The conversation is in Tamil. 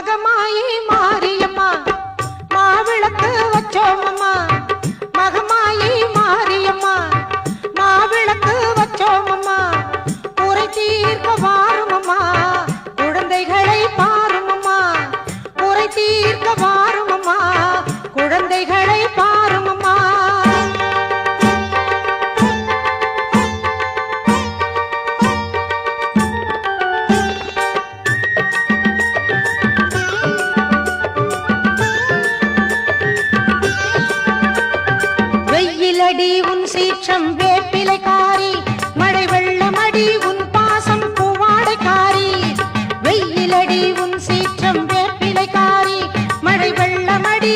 மகமாயி மாரியம்மா மாவிளக்கு வச்சோமம்மா மகமாயி மாரியம்மா மாவிளக்கு வச்சோமம்மா குறை தீர்க்க வாருமம்மா குழந்தைகளை பாருமம்மா குறை தீர்க்க வாருமம்மா குழந்தைகளை பாருமம்மா வெயிலடி உன் சீற்றம் வேப்பிலைக்காரி மழை வெள்ளமடி உன் பாசம் பூவாடைக்காரி வெயிலடி உன் சீற்றம் வேப்பிலைக்காரி மழை வெள்ளமடி